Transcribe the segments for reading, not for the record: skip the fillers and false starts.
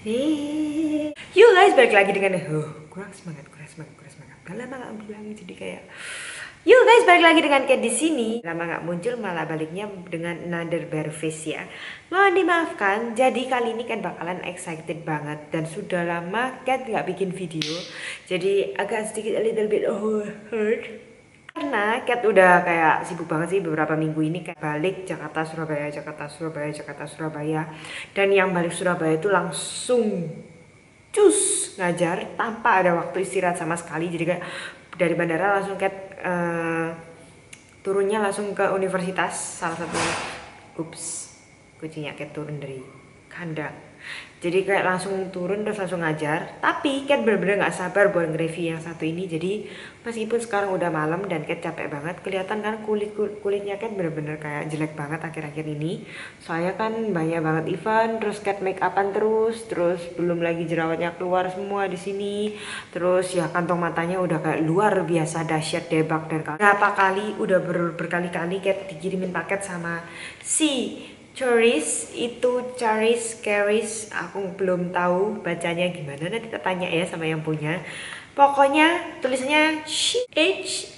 You guys, balik lagi dengan kurang semangat. Gak lama gak bilang jadi kayak you guys, balik lagi dengan Cat di sini. Lama gak muncul, malah baliknya dengan another bare face ya. Mohon dimaafkan. Jadi kali ini kan bakalan excited banget dan sudah lama Cat gak bikin video. Jadi agak sedikit a little bit hurt. Karena Cat udah kayak sibuk banget sih beberapa minggu ini, kayak balik Jakarta Surabaya. Dan yang balik Surabaya itu langsung cus ngajar tanpa ada waktu istirahat sama sekali. Jadi kayak dari bandara langsung Cat turunnya langsung ke universitas salah satunya. Kucingnya Cat turun dari kandang. Jadi kayak langsung turun terus langsung ngajar. Tapi Cat bener-bener gak sabar buat nge-review yang satu ini. Jadi meskipun sekarang udah malam dan Cat capek banget, kelihatan kan kulitnya Cat bener-bener kayak jelek banget akhir-akhir ini. Soalnya kan banyak banget event, terus Cat make upan terus belum lagi jerawatnya keluar semua di sini. Terus ya kantong matanya udah kayak luar biasa dahsyat debak. Dan berapa kali udah berkali-kali Cat dikirimin paket sama si Charis, itu Charis, aku belum tahu bacanya gimana, nanti kita tanya ya sama yang punya. Pokoknya tulisannya Charis.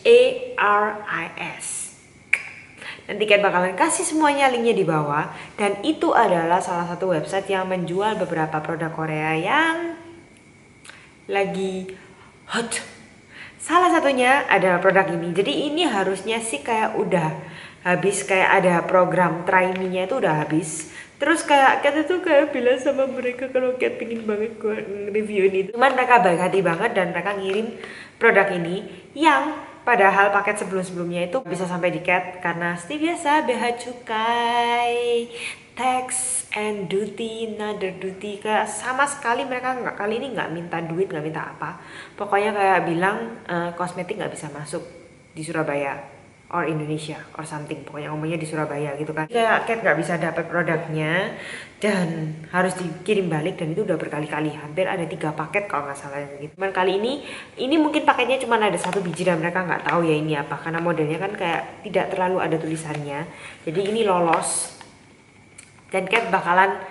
Nanti kan bakalan kasih semuanya linknya di bawah. Dan itu adalah salah satu website yang menjual beberapa produk Korea yang lagi hot. Salah satunya adalah produk ini. Jadi ini harusnya sih kayak udah habis, kayak ada program try me-nya itu udah habis. Terus kayak Cat itu kayak bilang sama mereka kalau Cat pingin banget gue review ini. Cuman mereka baik hati banget dan mereka ngirim produk ini yang padahal paket sebelum-sebelumnya itu bisa sampai di Cat karena seperti biasa bea cukai, tax and duty, another duty. Kayak sama sekali mereka nggak, kali ini nggak minta duit, nggak minta apa. Pokoknya kayak bilang kosmetik nggak bisa masuk di Surabaya or Indonesia or something, pokoknya ngomongnya di Surabaya gitu kan. Kayak Cat nggak bisa dapat produknya dan harus dikirim balik, dan itu udah berkali-kali, hampir ada 3 paket kalau nggak salah gitu. Cuman kali ini mungkin paketnya cuma ada 1 biji dan mereka nggak tahu ya ini apa, karena modelnya kan kayak tidak terlalu ada tulisannya. Jadi ini lolos dan Cat bakalan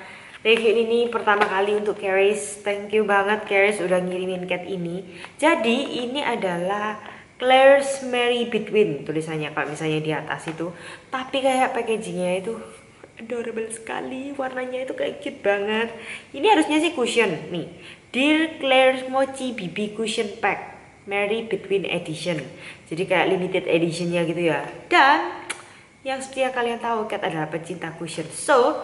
review ini pertama kali untuk Charis. Thank you banget Charis udah ngirimin Cat ini. Jadi ini adalah Claire's Merry Between tulisannya kalau misalnya di atas itu, tapi kayak packagingnya itu adorable sekali, warnanya itu kayak cute banget. Ini harusnya sih cushion nih, Dear Claire's Mochi BB Cushion Pack Merry Between Edition, jadi kayak limited editionnya gitu ya. Dan yang seperti yang kalian tahu, Cat adalah pecinta cushion, so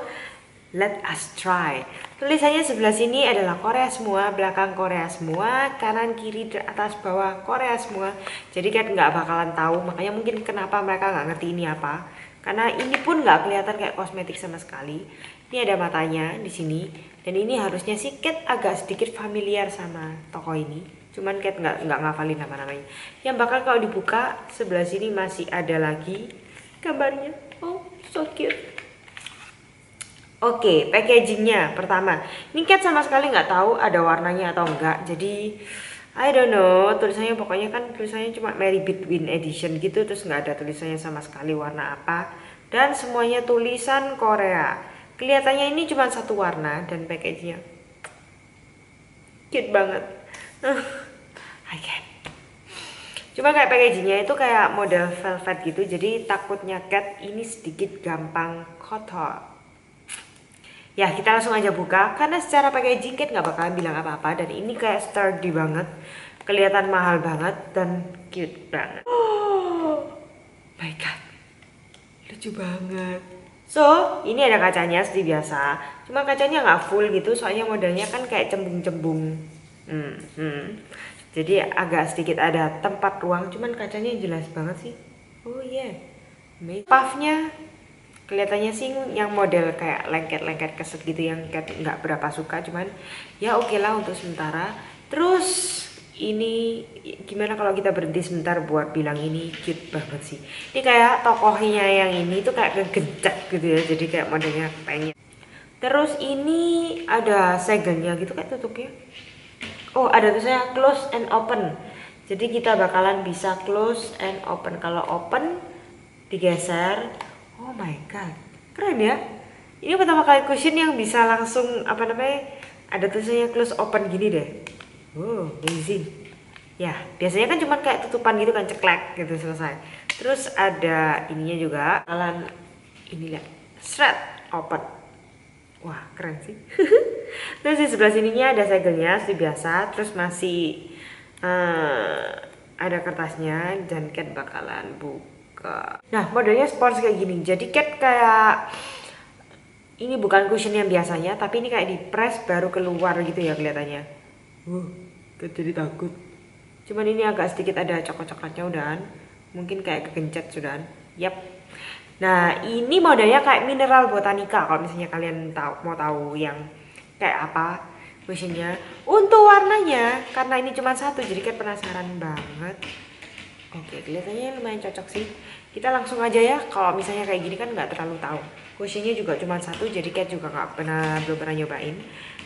let us try. Tulisannya sebelah sini adalah Korea semua, belakang Korea semua, kanan kiri atas bawah Korea semua. Jadi kan nggak bakalan tahu, makanya mungkin kenapa mereka nggak ngerti ini apa. Karena ini pun nggak kelihatan kayak kosmetik sama sekali. Ini ada matanya di sini, dan ini harusnya sih Cat agak sedikit familiar sama toko ini. Cuman Cat nggak ngafalin nama-namanya. Yang bakal kalau dibuka sebelah sini masih ada lagi gambarnya. Oh, so cute. Oke, packagingnya pertama. Ini Cat sama sekali nggak tahu ada warnanya atau enggak. Jadi I don't know. Tulisannya pokoknya kan tulisannya cuma Merry Between Edition gitu. Terus nggak ada tulisannya sama sekali warna apa. Dan semuanya tulisan Korea. Kelihatannya ini cuma satu warna dan packagingnya cute banget. I can't. Cuma kayak packagingnya itu kayak model velvet gitu. Jadi takutnya Cat ini sedikit gampang kotor. Ya kita langsung aja buka, karena secara packaging Cat nggak bakalan bilang apa-apa. Dan ini kayak sturdy banget, kelihatan mahal banget dan cute banget. Oh my god, lucu banget. So ini ada kacanya seperti biasa, cuma kacanya nggak full gitu, soalnya modelnya kan kayak cembung-cembung. Jadi agak sedikit ada tempat ruang, cuman kacanya jelas banget sih. Oh yeah, puffnya kelihatannya sih yang model kayak lengket-lengket keset gitu, yang nggak berapa suka, cuman ya oke lah untuk sementara. Terus ini gimana kalau kita berhenti sebentar buat bilang ini cute banget sih. Ini kayak tokohnya yang ini tuh kayak kegencet gitu ya, jadi kayak modelnya pengen. Terus ini ada segelnya gitu kayak tutupnya. Oh ada tulisannya close and open, jadi kita bakalan bisa close and open. Kalau open digeser. Oh my god, keren ya. Ini pertama kali cushion yang bisa langsung apa namanya Ada tulisannya close open gini deh. Oh, amazing. Ya, biasanya kan cuma kayak tutupan gitu kan, ceklek gitu selesai. Terus ada ininya juga, kalian ini lihat, shred open. Wah, keren sih. Terus di sebelah sininya ada segelnya seperti biasa, terus masih ada kertasnya dan Cat bakalan buka. Nah, modelnya sport kayak gini. Jadi Cat kayak ini bukan cushion yang biasanya, tapi ini kayak di press baru keluar gitu ya kelihatannya. Cat jadi takut. Cuman ini agak sedikit ada coklat-coklatnya udahan. Mungkin kayak kegencet sudahan. Yap. Nah, ini modelnya kayak Mineral Botanica kalau misalnya kalian mau tahu yang kayak apa cushionnya. Untuk warnanya, karena ini cuma satu, jadi kayak penasaran banget. Oke, kelihatannya lumayan cocok sih. Kita langsung aja ya. Kalau misalnya kayak gini kan nggak terlalu tahu. Cushionnya juga cuma satu, jadi Cat juga belum pernah nyobain.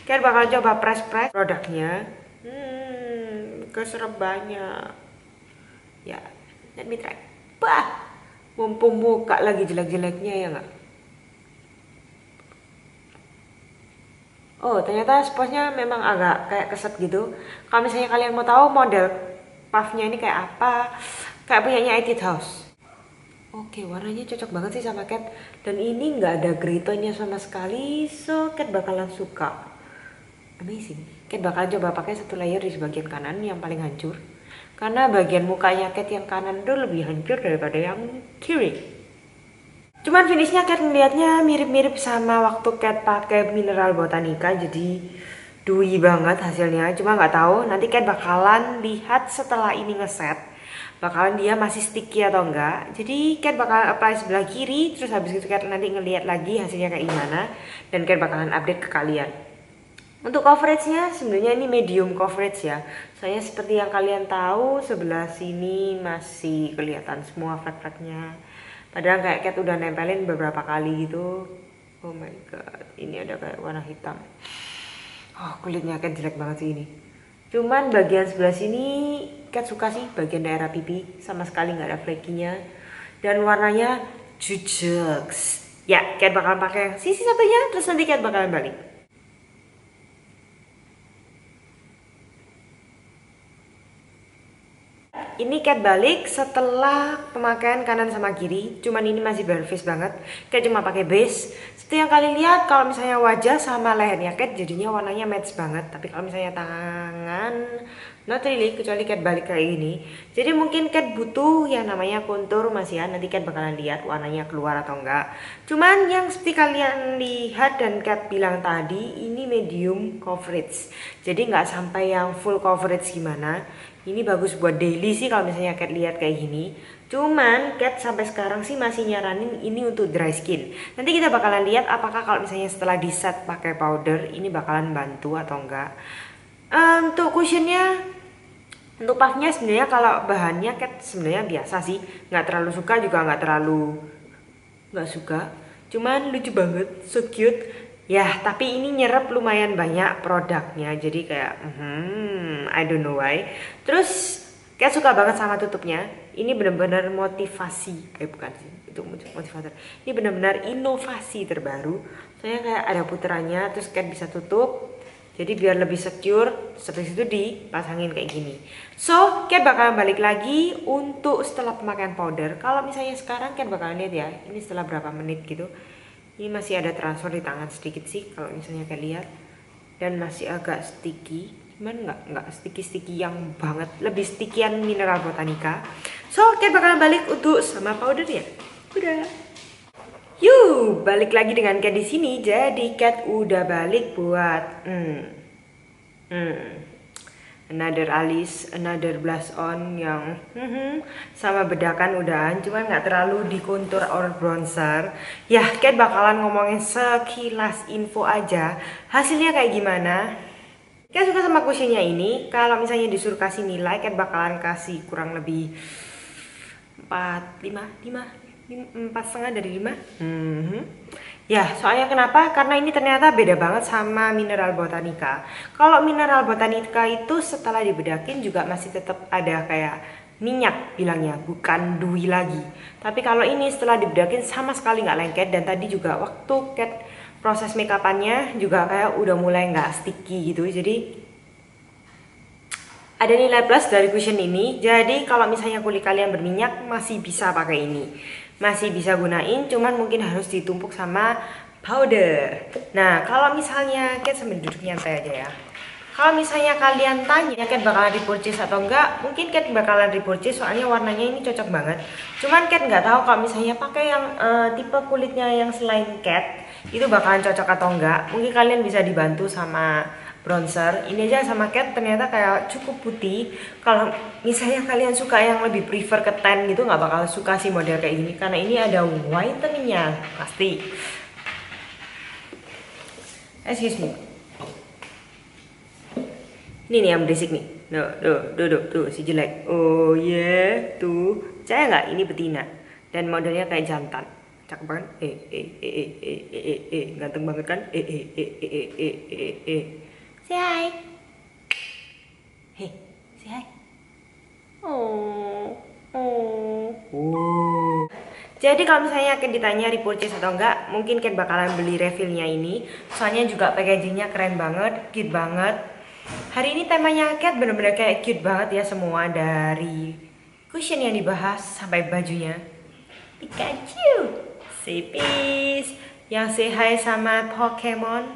Cat bakal coba press produknya. Keserap banyak. Ya, let me try. Bah, mumpung buka lagi jelek-jeleknya ya nggak? Oh, ternyata sponsnya memang agak kayak keset gitu. Kalau misalnya kalian mau tahu model puffnya ini kayak apa, kayak punyanya Etude House. Oke, warnanya cocok banget sih sama Cat. Dan ini nggak ada gritonya sama sekali, so Cat bakalan suka. Amazing. Cat bakal coba pakai satu layer di bagian kanan yang paling hancur. Karena bagian mukanya Cat yang kanan tuh lebih hancur daripada yang kiri. Cuman finishnya Cat ngeliatnya mirip-mirip sama waktu Cat pakai Mineral Botanica, jadi dewy banget hasilnya. Cuma nggak tahu nanti Cat bakalan lihat setelah ini ngeset, bakalan dia masih sticky atau enggak. Jadi Cat bakal apply sebelah kiri, terus habis itu Cat nanti ngeliat lagi hasilnya kayak gimana, dan Cat bakalan update ke kalian. Untuk coveragenya sebenarnya ini medium coverage ya. Soalnya seperti yang kalian tahu sebelah sini masih kelihatan semua flek-fleknya. Padahal kayak Cat udah nempelin beberapa kali gitu. Oh my god, ini ada kayak warna hitam. Oh, kulitnya Cat jelek banget sih ini. Cuman bagian sebelah sini Cat suka sih, bagian daerah pipi sama sekali nggak ada flaky-nya. Dan warnanya jujux. Ya, Cat bakalan pakai sisi satunya, terus nanti Cat bakalan balik. Ini Cat balik setelah pemakaian kanan sama kiri. Cuman ini masih bare face banget. Cat cuma pakai base. Seperti yang kalian lihat, kalau misalnya wajah sama lehernya Cat jadinya warnanya match banget. Tapi kalau misalnya tangan, not really, kecuali Cat balik kayak gini. Jadi mungkin Cat butuh yang namanya kontur masih ya. Nanti Cat bakalan lihat warnanya keluar atau enggak. Cuman yang seperti kalian lihat dan Cat bilang tadi, ini medium coverage. Jadi nggak sampai yang full coverage gimana. Ini bagus buat daily sih kalau misalnya Cat lihat kayak gini. Cuman Cat sampai sekarang sih masih nyaranin ini untuk dry skin. Nanti kita bakalan lihat apakah kalau misalnya setelah di set pakai powder ini bakalan bantu atau enggak. Untuk cushionnya, untuk puffnya sebenarnya kalau bahannya Cat sebenarnya biasa sih, nggak terlalu suka juga nggak suka. Cuman lucu banget, so cute. Ya, tapi ini nyerap lumayan banyak produknya, jadi kayak I don't know why. Terus Cat suka banget sama tutupnya. Ini benar-benar motivasi, bukan sih, itu motivator. Ini benar-benar inovasi terbaru. Soalnya kayak ada puterannya, terus Cat bisa tutup. Jadi biar lebih secure, seperti itu dipasangin kayak gini. So, Cat bakalan balik lagi untuk setelah pemakaian powder. Kalau misalnya sekarang Cat bakalan lihat ya, ini setelah berapa menit gitu. Ini masih ada transfer di tangan sedikit sih kalau misalnya kalian lihat, dan masih agak sticky, cuman nggak sticky yang banget, lebih stickian Mineral Botanica. So Cat bakalan balik untuk sama powdernya. Udah. Yuk, balik lagi dengan Cat di sini. Jadi Cat udah balik buat another alis, another blush on yang sama bedakan udahan, cuman nggak terlalu di contour or bronzer. Ya, Cat bakalan ngomongin sekilas info aja hasilnya kayak gimana. Cat suka sama cushionnya ini. Kalau misalnya disuruh kasih nilai, Cat bakalan kasih kurang lebih 4,5 dari 5. Ya, soalnya kenapa? Karena ini ternyata beda banget sama Mineral Botanica. Kalau Mineral Botanica itu setelah dibedakin juga masih tetap ada kayak minyak bilangnya, bukan dewy lagi. Tapi kalau ini setelah dibedakin sama sekali nggak lengket. Dan tadi juga waktu Cat proses make upannya juga kayak udah mulai nggak sticky gitu. Jadi ada nilai plus dari cushion ini. Jadi kalau misalnya kulit kalian berminyak masih bisa pakai ini, masih bisa gunain, cuman mungkin harus ditumpuk sama powder. Nah kalau misalnya Cat sambil duduk nyantai aja ya. Kalau misalnya kalian tanya Cat bakalan repurchase atau enggak, mungkin Cat bakalan repurchase soalnya warnanya ini cocok banget. Cuman Cat nggak tahu kalau misalnya pakai yang tipe kulitnya yang selain Cat itu bakalan cocok atau enggak. Mungkin kalian bisa dibantu sama bronzer. Ini aja sama Cat ternyata kayak cukup putih. Kalau misalnya kalian suka yang lebih prefer ke tan gitu, nggak bakal suka sih model kayak gini karena ini ada whiteningnya pasti. Excuse me. Ini nih yang berisik nih. Tuh si jelek. Oh yeah, tuh. Percaya nggak? Ini betina dan modelnya kayak jantan. Cakep banget. Ganteng banget kan? Say hi. Hey, say hi. Oh. Jadi kalau misalnya Cat ditanya repurchase atau enggak, mungkin Cat bakalan beli refillnya ini. Soalnya juga packagingnya keren banget, cute banget. Hari ini temanya Cat bener-bener kayak cute banget ya, semua dari cushion yang dibahas sampai bajunya. Pikachu, say peace. Yang say hi sama Pokemon,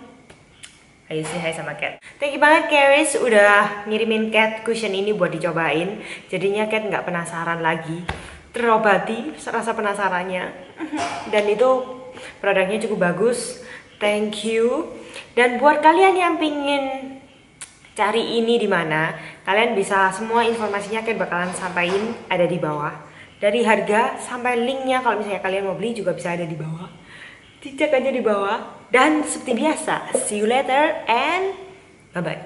ayo say hi sama Cat. Thank you banget Caris udah ngirimin Cat cushion ini buat dicobain. Jadinya Cat nggak penasaran lagi, terobati rasa penasarannya. Dan itu produknya cukup bagus. Thank you. Dan buat kalian yang pingin cari ini di mana, kalian bisa, semua informasinya Cat bakalan sampaikan ada di bawah. Dari harga sampai linknya kalau misalnya kalian mau beli juga bisa ada di bawah. Dicek aja di bawah. Dan seperti biasa, see you later and bye bye.